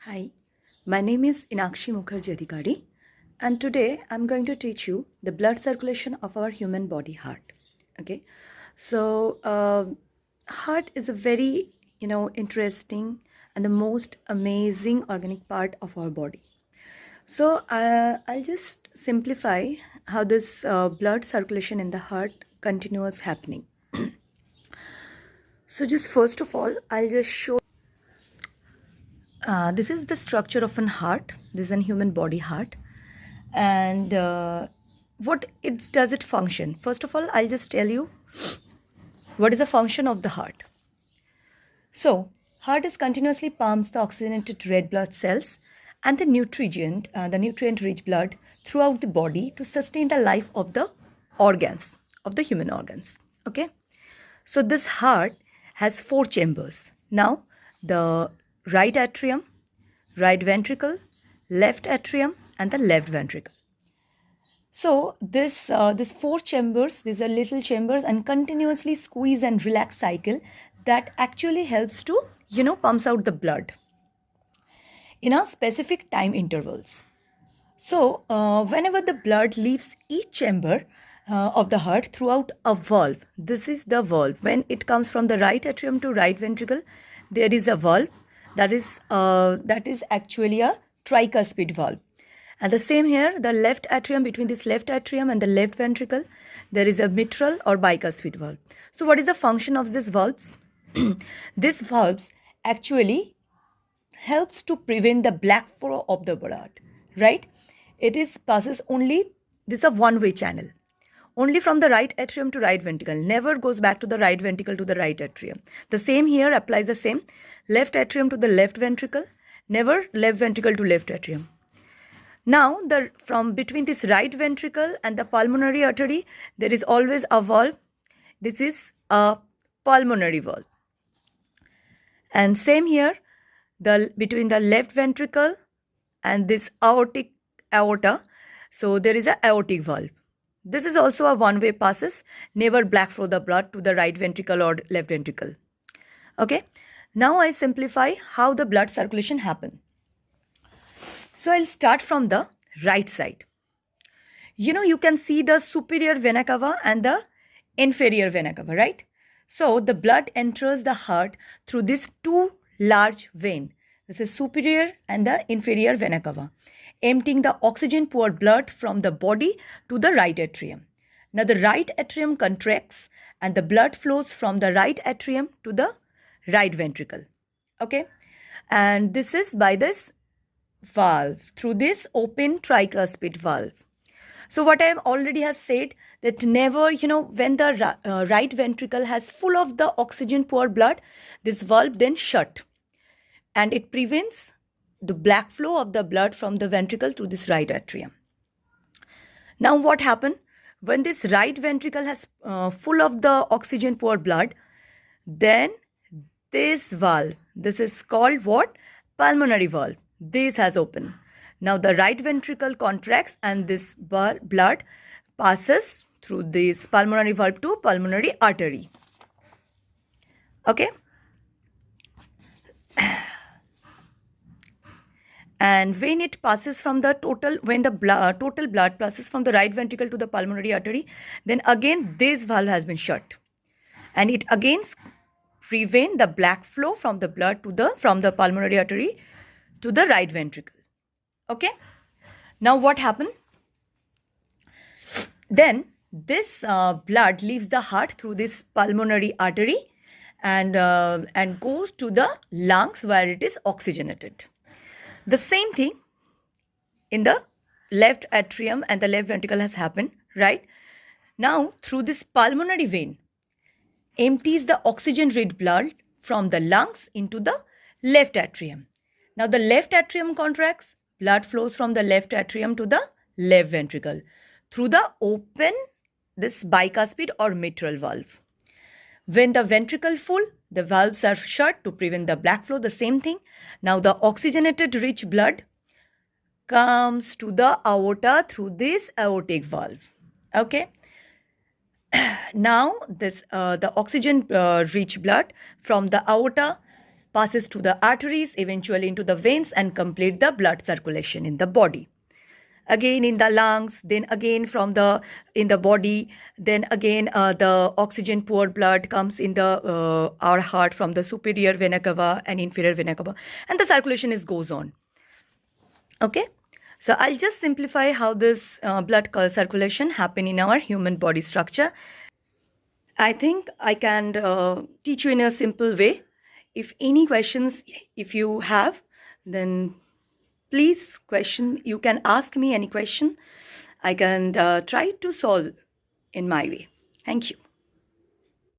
Hi, my name is Inakshi Mukherjee Adhikari, and today I'm going to teach you the blood circulation of our human body heart. Okay, so heart is a very interesting and the most amazing organic part of our body. So I'll just simplify how this blood circulation in the heart continues happening. So just first of all, I'll just show. This is the structure of an heart. This is a human body heart, and what it does it function. First of all, I'll just tell you what is the function of the heart. So, heart is continuously pumps the oxygenated red blood cells and the nutrient-rich blood throughout the body to sustain the life of the organs, of the human organs. Okay. So this heart has 4 chambers. Now, the right atrium, right ventricle, left atrium, and the left ventricle. So this 4 chambers, these are little chambers, and continuously squeeze and relax cycle that actually helps to pumps out the blood in a specific time intervals. So whenever the blood leaves each chamber of the heart throughout a valve, this is the valve. When it comes from the right atrium to right ventricle, there is a valve that is actually a tricuspid valve. And the same here, the left atrium, between this left atrium and the left ventricle, there is a mitral or bicuspid valve. So what is the function of these valves? These valves actually helps to prevent the black flow of the blood, right? It is passes only, this is a one-way channel. Only from the right atrium to right ventricle, never goes back to the right ventricle to the right atrium. The same here applies the same. Left atrium to the left ventricle, never left ventricle to left atrium. Now, from between this right ventricle and the pulmonary artery, there is always a valve. This is a pulmonary valve. And same here, between the left ventricle and this aorta, so there is a aortic valve. This is also a one-way passes, never black flow the blood to the right ventricle or left ventricle. Okay, now I simplify how the blood circulation happen. So I'll start from the right side. You can see the superior vena cava and the inferior vena cava, right? So the blood enters the heart through these 2 large veins. This is superior and the inferior vena cava, emptying the oxygen poor blood from the body to the right atrium. Now the right atrium contracts and the blood flows from the right atrium to the right ventricle. Okay, and this is by this valve, through this open tricuspid valve. So what I already have said, that never, when the right ventricle has full of the oxygen poor blood, this valve then shut, and it prevents the black flow of the blood from the ventricle to this right atrium. Now what happened? When this right ventricle has full of the oxygen poor blood, then this valve, this is called what? Pulmonary valve. This has opened. Now the right ventricle contracts and this blood passes through this pulmonary valve to pulmonary artery. Okay. And when it passes from the total blood passes from the right ventricle to the pulmonary artery, then again this valve has been shut, and it again prevent the black flow from the blood from the pulmonary artery to the right ventricle. Okay. Now what happened? Then this blood leaves the heart through this pulmonary artery and goes to the lungs where it is oxygenated. The same thing in the left atrium and the left ventricle has happened, right? Now through this pulmonary vein, empties the oxygen-rich blood from the lungs into the left atrium. Now the left atrium contracts, blood flows from the left atrium to the left ventricle through the open, this bicuspid or mitral valve. When the ventricle full, the valves are shut to prevent the black flow, the same thing. Now the oxygenated rich blood comes to the aorta through this aortic valve. Okay. Now this the oxygen rich blood from the aorta passes through the arteries, eventually into the veins, and complete the blood circulation in the body. Again in the lungs, then again in the body, then again the oxygen poor blood comes in the our heart from the superior vena cava and inferior vena cava, and the circulation goes on. Okay, so I'll just simplify how this blood circulation happen in our human body structure. I think I can teach you in a simple way. If any questions, if you have, then please question. You can ask me any question. I can try to solve in my way. Thank you.